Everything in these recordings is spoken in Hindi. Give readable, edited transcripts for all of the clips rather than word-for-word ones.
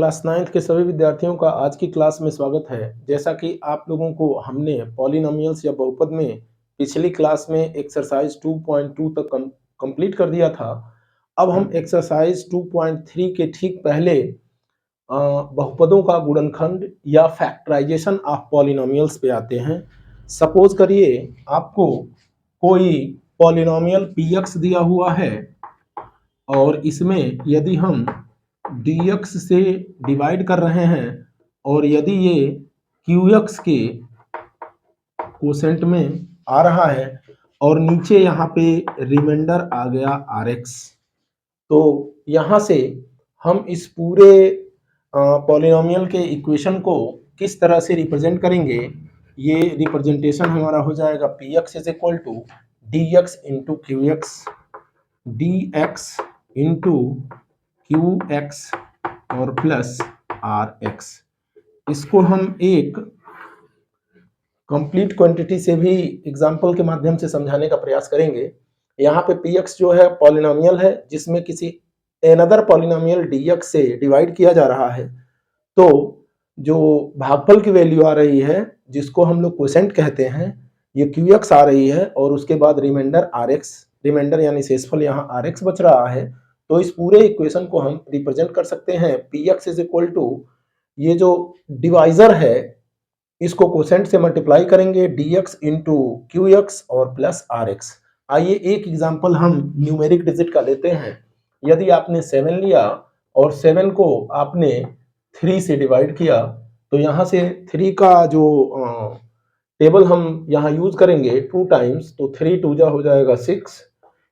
क्लास 9th के सभी विद्यार्थियों का आज की क्लास में स्वागत है। जैसा कि आप लोगों को हमने पॉलिनोमियल्स या बहुपद में पिछली क्लास में एक्सरसाइज 2.2 तक कंप्लीट कर दिया था। अब हम एक्सरसाइज 2.3 के ठीक पहले बहुपदों का गुणनखंड या फैक्टराइजेशन ऑफ पॉलिनोमियल्स पे आते हैं। सपोज करिए आपको कोई पॉलिनोमियल px दिया हुआ है और इसमें यदि हम dx से डिवाइड कर रहे हैं और यदि ये qx के कोसेंट में आ रहा है और नीचे यहाँ पे रिमाइंडर आ गया rx, तो यहाँ से हम इस पूरे पॉलिनोमियल के इक्वेशन को किस तरह से रिप्रेजेंट करेंगे। ये रिप्रेजेंटेशन हमारा हो जाएगा px is equal to dx into qx, dx into qx और प्लस rx। इसको हम एक कंप्लीट क्वांटिटी से भी एग्जांपल के माध्यम से समझाने का प्रयास करेंगे। यहाँ पे px जो है पॉलिनोमियल है जिसमें किसी अनदर पॉलिनोमियल dx से डिवाइड किया जा रहा है, तो जो भागफल की वैल्यू आ रही है जिसको हम लोग क्वोशेंट कहते हैं, ये qx आ रही है और उसके बाद रिमाइंडर rx, रिमाइंडर यानी शेषफल यहाँ rx बच रहा है। तो इस पूरे इक्वेशन को हम रिप्रेजेंट कर सकते हैं px इज इक्वल टू, ये जो डिवाइजर है इसको कोसेंट से मल्टीप्लाई करेंगे dx इंटू qx और प्लस rx। आइए एक एग्जांपल हम न्यूमेरिक डिजिट का लेते हैं। यदि आपने 7 लिया और 7 को आपने 3 से डिवाइड किया, तो यहाँ से 3 का जो टेबल हम यहाँ यूज करेंगे 2 टाइम्स, तो 3 2 जा हो जाएगा 6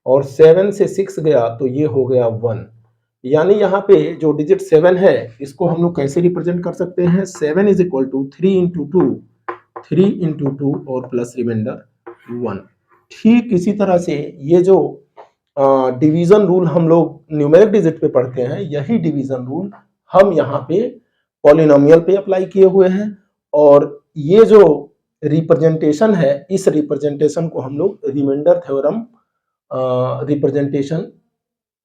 और 7 से 6 गया तो ये हो गया 1। यानी यहाँ पे जो डिजिट 7 है इसको हम लोग कैसे रिप्रेजेंट कर सकते हैं, 7 is equal to 3 into 2, 3 into 2 और प्लस रिमाइंडर 1। ठीक इसी तरह से ये जो डिवीजन रूल हम लोग न्यूमेरिक डिजिट पे पढ़ते हैं, यही डिवीजन रूल हम यहाँ पे पॉलिनोमियल पे अप्लाई किए हुए हैं। और ये जो रिप्रेजेंटेशन है, इस रिप्रेजेंटेशन को हम लोग remainder theorem representation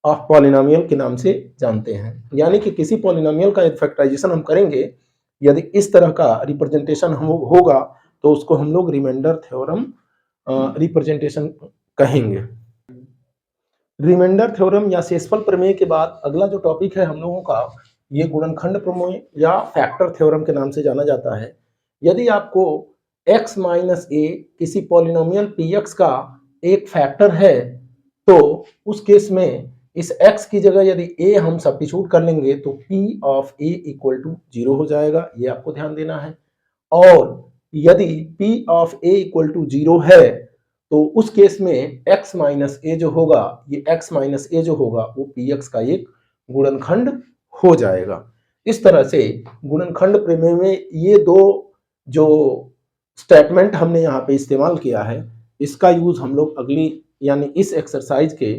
of polynomial के नाम से जानते हैं। यानी कि किसी पॉलिनोमियल का फैक्टराइजेशन हम करेंगे, यदि इस तरह का रिप्रेजेंटेशन हम होगा तो उसको हम लोग रिमाइंडर थ्योरम रिप्रेजेंटेशन कहेंगे। रिमाइंडर थ्योरम या शेषफल प्रमेय के बाद अगला जो टॉपिक है हम लोगों का, ये गुणनखंड प्रमेय या फैक्टर थ्योरम के नाम से जाना जाता है। यदि आपको x माइनस a किसी पॉलिनोमियल px का एक फैक्टर है, तो उस केस में इस x की जगह यदि a हम सब्स्टिट्यूट कर लेंगे तो p of a equal to 0 हो जाएगा, ये आपको ध्यान देना है। और यदि p of a equal to 0 है तो उस केस में x माइनस a जो होगा, ये x माइनस a जो होगा वो px का एक गुणनखंड हो जाएगा। इस तरह से गुणनखंड प्रमेय में ये दो जो स्टेटमेंट हमने यहाँ पे इस्तेमाल किया है, इसका यूज हम लोग अगली यानी इस एक्सरसाइज के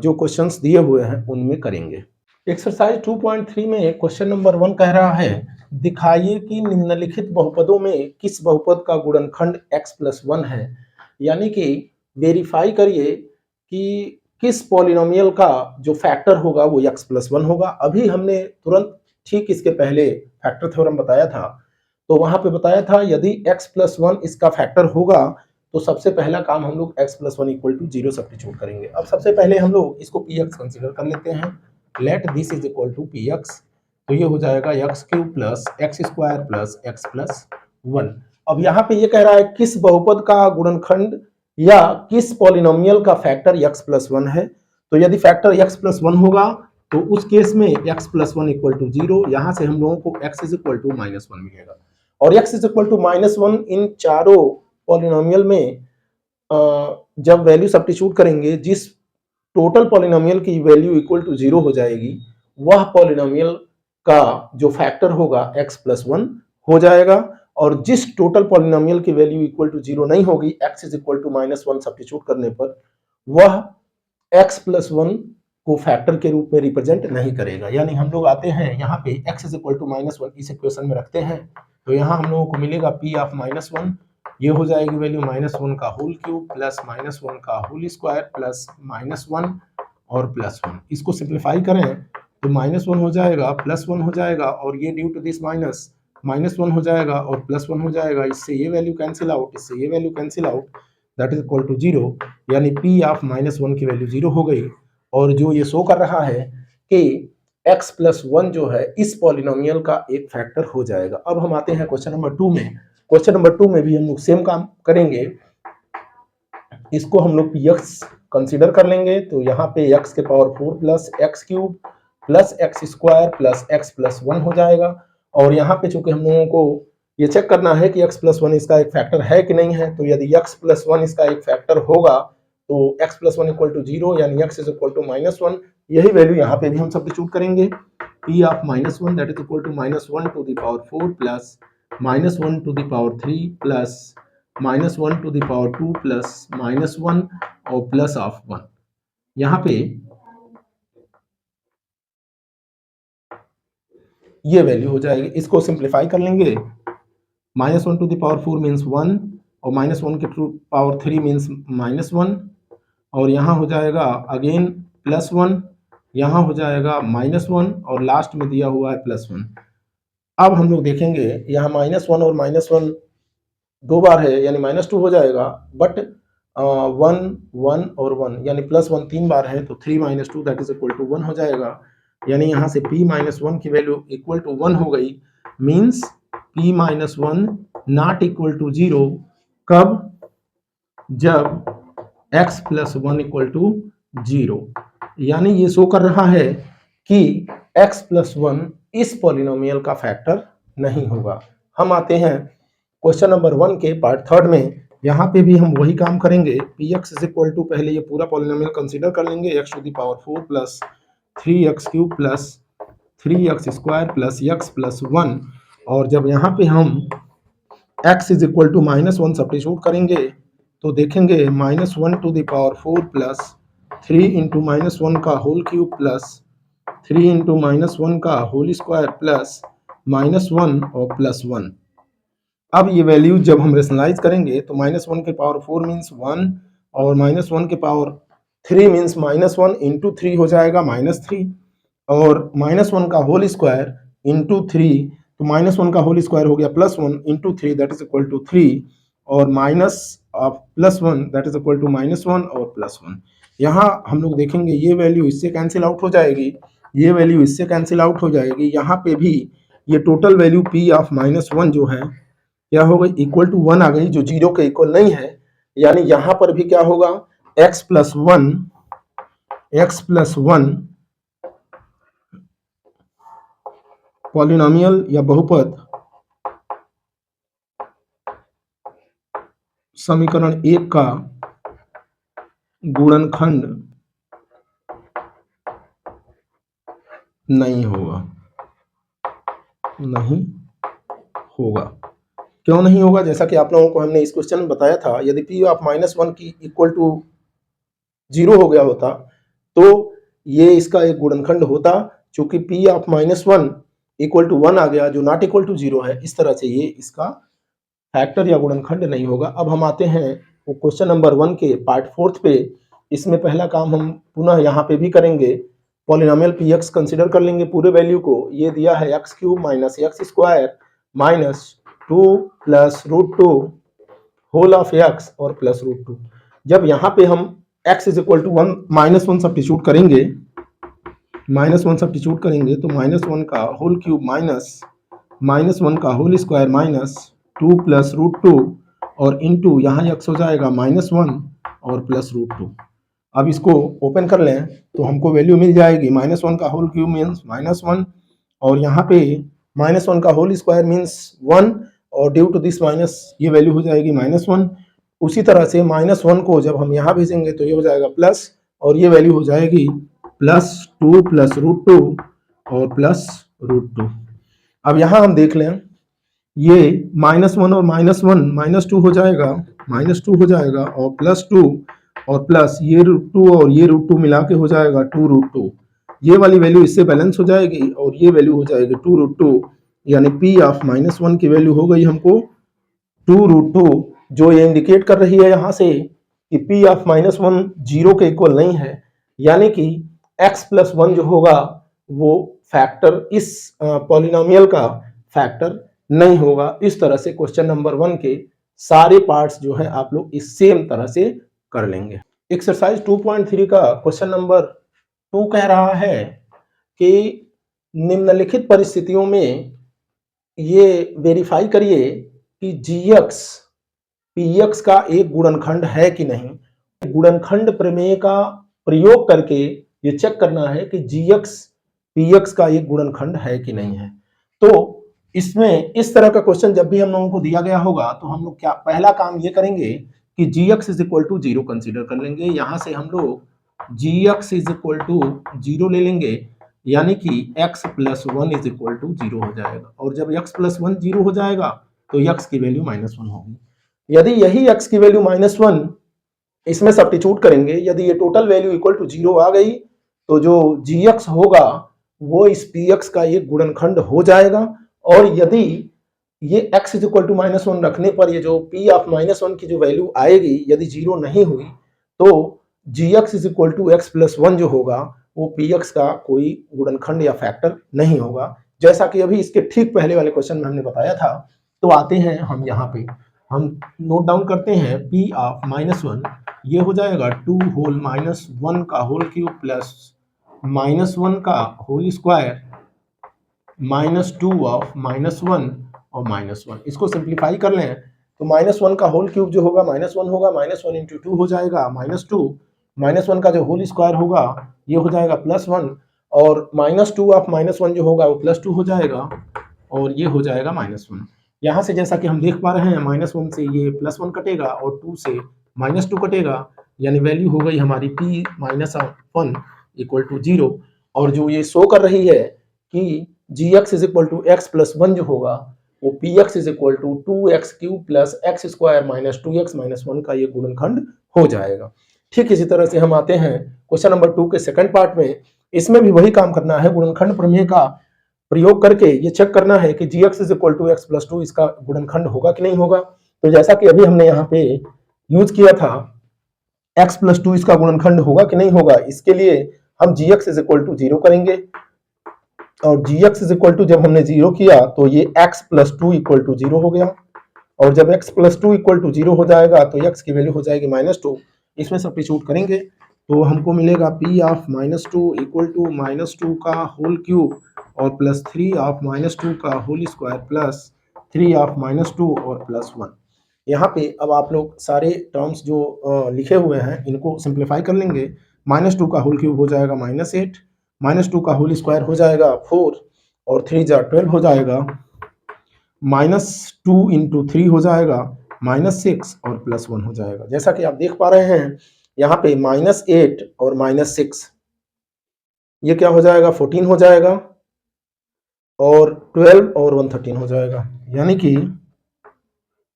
जो क्वेश्चंस दिए हुए हैं उनमें करेंगे। एक्सरसाइज 2.3 में क्वेश्चन नंबर 1 कह रहा है, दिखाइए कि निम्नलिखित बहुपदों में किस बहुपद का गुणनखंड x प्लस 1 है। यानी कि वेरीफाई करिए कि किस पॉलिनोमियल का जो फैक्टर होगा वो x प्लस 1 होगा। अभी हमने तुरंत ठीक इसके पहले फैक्टर थ्योरम बताया था, तो वहां पे बताया था यदि x प्लस 1 इसका फैक्टर होगा तो सबसे पहला काम हम लोग x plus 1 equal to 0 substitute करेंगे। अब सबसे पहले हम लोग इसको px कंसीडर कर लेते हैं। Let this is equal to px, तो ये हो जाएगा x cube plus x square plus x plus 1। अब यहाँ पे ये कह रहा है किस बहुपद का गुणनखंड या किस पॉलिनोमियल का फैक्टर x प्लस 1 है। तो यदि फैक्टर x प्लस 1 होगा तो उस केस में x प्लस 1 इक्वल टू 0, यहाँ से हम लोगों को x is equal to minus 1 मिलेगा। और x is equal to minus 1 इन चारों पॉलिनोमियल में जब वैल्यू सब्स्टिट्यूट करेंगे, जिस टोटल पॉलिनोमियल की वैल्यू इक्वल टू 0 हो जाएगी, वह पॉलिनोमियल का जो फैक्टर होगा x प्लस 1 हो जाएगा। और जिस टोटल पॉलिनोमियल की वैल्यू इक्वल टू 0 नहीं होगी, x is equal to minus 1 substitute करने पर, वह x प्लस 1 को फैक्टर के रूप में रिप्रेजेंट नहीं करेगा। यानी हम लोग आते हैं यहाँ पे x is equal to minus 1 इस इक्वेशन में रखते हैं, तो यहाँ हम लोगों को मिलेगा p ऑफ माइनस 1, ये हो जाएगी वैल्यू माइनस 1 का होल क्यूब प्लस माइनस 1 का होल स्क्वायर प्लस माइनस 1 और प्लस 1। इसको सिंप्लीफाई करें तो -1 हो जाएगा, +1 हो जाएगा, और ये ड्यू टू दिस -1 हो जाएगा और +1 हो जाएगा। इससे ये वैल्यू कैंसिल आउट, इससे ये value cancel out, that is equal to 0, यानी P ऑफ -1 की वैल्यू 0 हो गई। और जो ये शो कर रहा है कि x + 1 जो है इस पॉलिनोमियल का एक फैक्टर हो जाएगा। अब हम आते हैं क्वेश्चन नंबर 2 में। क्वेश्चन नंबर 2 में भी हम लोग सेम काम करेंगे। इसको हम लोग px कंसीडर कर लेंगे, तो यहाँ पे x के power 4 plus x cube plus x square plus x + 1 हो जाएगा। और यहाँ पे चूंकि हम लोगों को ये चेक करना है कि x + 1 इसका एक फैक्टर है कि नहीं है, तो यदि x + 1 इसका एक फैक्टर होगा तो x + 1 = 0, यानी x = -1। यही वैल्यू यहाँ पे भी हम सब्स्टिट्यूट करेंगे। P of -1 that is equal to -1 to the power 4 plus -1 to the power 3 plus -1 to the power 2 plus -1 और प्लस ऑफ 1। यहाँ पे ये वैल्यू हो जाएगी। इसको सिंप्लीफाई कर लेंगे। -1 टू द पावर 4 मीन्स 1 और -1 के पावर 3 मीन्स -1, और यहाँ हो जाएगा अगेन +1, यहाँ हो जाएगा -1 और लास्ट में दिया हुआ है +1। अब हम लोग देखेंगे यहाँ -1 और -1 दो बार है, यानी -2 हो जाएगा, बट 1 1 और 1 यानी +1 तीन बार है, तो 3 - 2 दैट इज इक्वल टू 1 हो जाएगा। यानी यहाँ से P - 1 की वैल्यू इक्वल टू 1 हो गई। Means P - 1 not equal to 0 कब? जब x + 1 = 0। यानी ये शो कर रहा है कि x + 1 इस पॉलिनोमियल का फैक्टर नहीं होगा। हम आते हैं क्वेश्चन नंबर 1 के पार्ट 3 में। यहाँ पे भी हम वही काम करेंगे। Px = पहले ये पूरा पॉलिनोमियल कंसीडर कर लेंगे, x to the power 4 plus 3x³ plus 3x² plus x + 1। और जब यहाँ पे हम x = -1 सब्स्टिट्यूट करेंगे तो देखेंगे -1 टू द पावर 4 प्लस 3 × -1 का होल क्यूब प्लस 3 × -1 का होल स्क्वायर प्लस -1 और +1। अब ये वैल्यू जब हम रेशनलाइज करेंगे तो -1 के पावर 4 मीन्स 1 और -1 के पावर 3 मीन्स -1 × 3 हो जाएगा -3, और -1 का होल स्क्वायर × 3, तो -1 का होल स्क्वायर हो गया +1 × 3 दैट इज इक्वल टू 3, और minus of +1 that is equal to -1 और +1। यहाँ हम लोग देखेंगे ये वैल्यू इससे कैंसिल आउट हो जाएगी, ये वैल्यू इससे कैंसिल आउट हो जाएगी। यहाँ पे भी ये टोटल वैल्यू P ऑफ -1 जो है क्या हो गई? इक्वल टू 1 आ गई, जो 0 के इक्वल नहीं है। यानी यहाँ पर भी क्या होगा? x + 1 पॉलिनोमियल या बहुपद समीकरण 1 का गुणनखंड नहीं होगा, नहीं होगा। क्यों नहीं होगा? जैसा कि आप लोगों को हमने इस क्वेश्चन में बताया था, यदि P ऑफ -1 की इक्वल टू 0 हो गया होता तो ये इसका एक गुणनखंड होता। चूंकि P ऑफ -1 इक्वल टू 1 आ गया, जो नॉट इक्वल टू 0 है, इस तरह से ये इसका फैक्टर या गुणनखंड नहीं होगा। अब हम आते हैं वो क्वेश्चन नंबर 1 के पार्ट 4 पे। इसमें पहला काम हम पुनः यहाँ पे भी करेंगे। पॉलिनोमियल Px कंसीडर कर लेंगे पूरे वैल्यू को। ये दिया है x³ - x² minus 2 plus √2 whole of x और प्लस √2। जब यहाँ पे हम x = 1 -1 सब्स्टिट्यूट करेंगे, -1 सब्स्टिट्यूट करेंगे तो -1 का होल क्यूब माइनस -1 का होल स्क्वायर माइनस 2 प्लस √2 और इंटू यहाँ x हो जाएगा -1 और प्लस √2। अब इसको ओपन कर लें तो हमको वैल्यू मिल जाएगी। -1 का होल क्यूब मीन्स -1, और यहाँ पे -1 का होल स्क्वायर मीन्स 1, और ड्यू टू दिस माइनस ये वैल्यू हो जाएगी -1। उसी तरह से -1 को जब हम यहाँ भेजेंगे तो ये हो जाएगा प्लस, और ये वैल्यू हो जाएगी +2 प्लस √2 और प्लस √2। अब यहाँ हम देख लें, ये -1 और -1 -2 हो जाएगा, -2 हो जाएगा, और +2 और प्लस ये √2 और ये √2 मिला के हो जाएगा 2√2। ये वाली वैल्यू इससे बैलेंस हो जाएगी और ये वैल्यू हो जाएगी 2√2। यानी P ऑफ -1 की वैल्यू हो गई हमको 2√2, जो ये इंडिकेट कर रही है यहाँ से कि P ऑफ -1 0 के इक्वल नहीं है। यानी कि x + 1 जो होगा वो फैक्टर इस पॉलिनोमियल का फैक्टर नहीं होगा। इस तरह से क्वेश्चन नंबर 1 के सारे पार्ट्स जो है आप लोग इस सेम तरह से कर लेंगे। एक्सरसाइज 2.3 का क्वेश्चन नंबर 2 कह रहा है कि निम्नलिखित परिस्थितियों में ये वेरीफाई करिए कि जीएक्स पीएक्स का एक गुणनखंड है कि नहीं। गुणनखंड प्रमेय का प्रयोग करके ये चेक करना है कि जीएक्स पीएक्स का एक गुणनखंड है कि नहीं है। तो इसमें इस तरह का क्वेश्चन जब भी हम लोगों को दिया गया होगा तो हम लोग क्या पहला काम ये करेंगे कि g x is equal to 0 consider कर लेंगे। यहां से हम लोग जीएक्स इज इक्वल टू 0 ले लेंगे, यानी कि x plus 1 is equal to 0 हो जाएगा। और जब x प्लस 1 0 हो जाएगा तो x की वैल्यू -1 होगी। यदि यही x की वैल्यू -1 इसमें सब्स्टिट्यूट करेंगे, यदि ये टोटल वैल्यू इक्वल टू 0 आ गई तो जो gx होगा वो इस px का एक गुणनखंड हो जाएगा। और यदि ये x इज इक्वल टू -1 रखने पर ये जो p ऑफ -1 की जो वैल्यू आएगी यदि 0 नहीं हुई तो gx is equal to x plus 1 जो होगा वो px का कोई गुणनखंड या फैक्टर नहीं होगा, जैसा कि अभी इसके ठीक पहले वाले क्वेश्चन में हमने बताया था। तो आते हैं हम यहाँ पे, हम नोट डाउन करते हैं p ऑफ -1, ये हो जाएगा 2 होल -1 का होल क्यूब प्लस -1 का होल स्क्वायर -2 ऑफ -1 और -1। इसको सिंप्लीफाई कर लें तो -1 का होल क्यूब जो होगा -1 होगा, -1 इंटू 2 हो जाएगा -2, -1 का जो होल स्क्वायर होगा ये हो जाएगा +1 और -2 ऑफ -1 जो होगा वो +2 हो जाएगा और ये हो जाएगा -1। यहाँ से जैसा कि हम देख पा रहे हैं -1 से ये +1 कटेगा और 2 से -2 कटेगा, यानी वैल्यू हो गई हमारी p -1 इक्वल टू 0। और जो ये शो कर रही है कि gx is equal to x plus 1 जो होगा वो px is equal to 2x cube plus x square minus 2x minus 1 का ये गुणनखंड हो जाएगा। ठीक इसी तरह से हम आते हैं क्वेश्चन नंबर 2 के सेकंड पार्ट में। इसमें भी वही काम करना है, गुणनखंड प्रमेय का प्रयोग करके ये चेक करना है कि gx is equal to x plus 2 इसका गुणनखंड होगा कि नहीं होगा। तो जैसा कि अभी हमने यहाँ पे यूज किया था x प्लस 2 इसका गुणनखंड होगा कि नहीं होगा, इसके लिए हम gx इज इक्वल टू 0 करेंगे और gx इज इक्वल टू जब हमने 0 किया तो ये x प्लस 2 इक्वल टू 0 हो गया। और जब x प्लस 2 इक्वल टू 0 हो जाएगा तो x की वैल्यू हो जाएगी -2। इसमें सब्स्टिट्यूट करेंगे तो हमको मिलेगा p ऑफ -2 इक्वल टू -2 का होल क्यूब और प्लस 3 ऑफ -2 का होल स्क्वायर प्लस 3 ऑफ -2 और +1। यहाँ पे अब आप लोग सारे टर्म्स जो लिखे हुए हैं इनको सिंप्लीफाई कर लेंगे। -2 का होल क्यूब हो जाएगा -8, -2 का होल स्क्वायर हो जाएगा 4 और 3 जा 12 हो जाएगा, -2 इंटू 3 हो जाएगा -6 और +1 हो जाएगा। जैसा कि आप देख पा रहे हैं यहाँ पे -8 और -6 ये क्या हो जाएगा 14 हो जाएगा और 12 और 1 13 हो जाएगा, यानी कि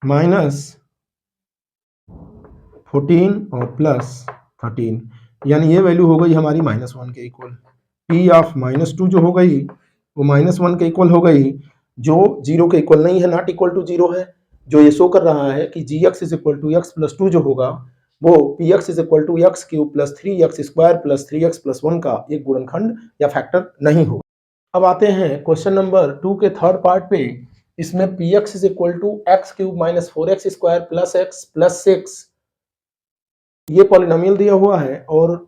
-14 और +13, यानी ये वैल्यू हो गई हमारी -1 के इक्वल। p ऑफ -2 जो हो गई वो -1 के इक्वल हो गई, जो 0 के इक्वल नहीं है, नॉट इक्वल टू 0 है। जो ये शो कर रहा है कि gx is equal to x plus 2 जो होगा वो px is equal to x cube plus 3x square plus 3x plus 1 का एक गुणनखंड या फैक्टर नहीं होगा। अब आते हैं क्वेश्चन नंबर 2 के थर्ड पार्ट पे। इसमें px is equal to x cube minus 4x square plus x plus 6 ये पॉलिनोमियल दिया हुआ है और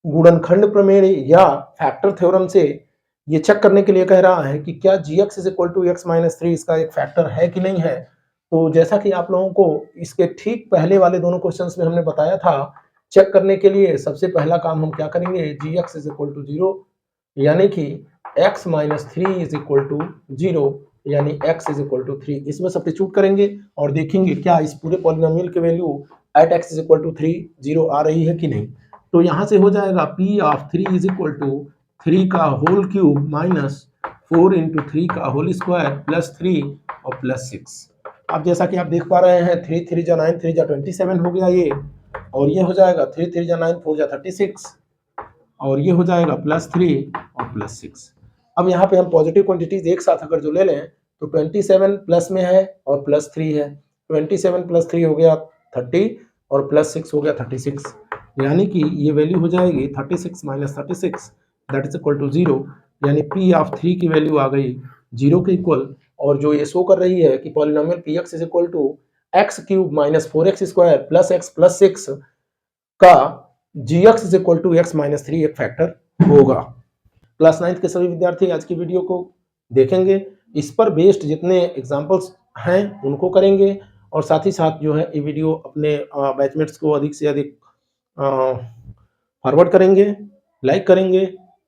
गुणनखंड प्रमेय या फैक्टर थ्योरम से ये चेक करने के लिए कह रहा है कि क्या gx is equal to x minus 3 इसका एक फैक्टर है कि नहीं है। तो जैसा कि आप लोगों को इसके ठीक पहले वाले दोनों क्वेश्चंस में हमने बताया था, चेक करने के लिए सबसे पहला काम हम क्या करेंगे, gx इज इक्वल टू 0 यानी कि x minus 3 is equal to 0 यानी x इज इक्वल टू 3, इसमें सब्स्टिट्यूट करेंगे और देखेंगे क्या इस पूरे पॉलिनोमियल की value at x is equal to 3 0 आ रही है कि नहीं। तो यहाँ से हो जाएगा p of 3 is equal to 3 का होल क्यूब माइनस 4 इंटू 3 का होल स्क्वायर प्लस 3 और प्लस 6। अब जैसा कि आप देख पा रहे हैं 3 3 जा 9 3 जा 27 हो गया ये, और ये हो जाएगा 3 3 जा 9 4 जा 36 और ये हो जाएगा +3 और +6। अब यहाँ पे हम पॉजिटिव क्वांटिटीज एक साथ अगर जो ले लें तो 27 प्लस में है और +3 है, 27 + 3 हो गया 30 और +6 हो गया 36, यानी कि ये वैल्यू हो जाएगी 36 - 36 दैट इज इक्वल टू 0। यानी पी ऑफ 3 की वैल्यू आ गई 0 के इक्वल, और जो ये शो कर रही है कि polynomial P X is equal to X cube minus 4x square plus X plus 6 का G X is equal to X minus 3 एक फैक्टर होगा। क्लास 9 के सभी विद्यार्थी आज की वीडियो को देखेंगे, इस पर बेस्ड जितने एग्जाम्पल्स हैं उनको करेंगे, और साथ ही साथ जो है ये वीडियो अपने बैचमेट्स को अधिक से अधिक फॉरवर्ड करेंगे, लाइक करेंगे,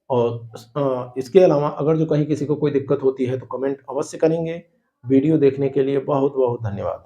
और इसके अलावा अगर जो कहीं किसी को कोई दिक्कत होती है तो कमेंट अवश्य करेंगे। वीडियो देखने के लिए बहुत बहुत धन्यवाद।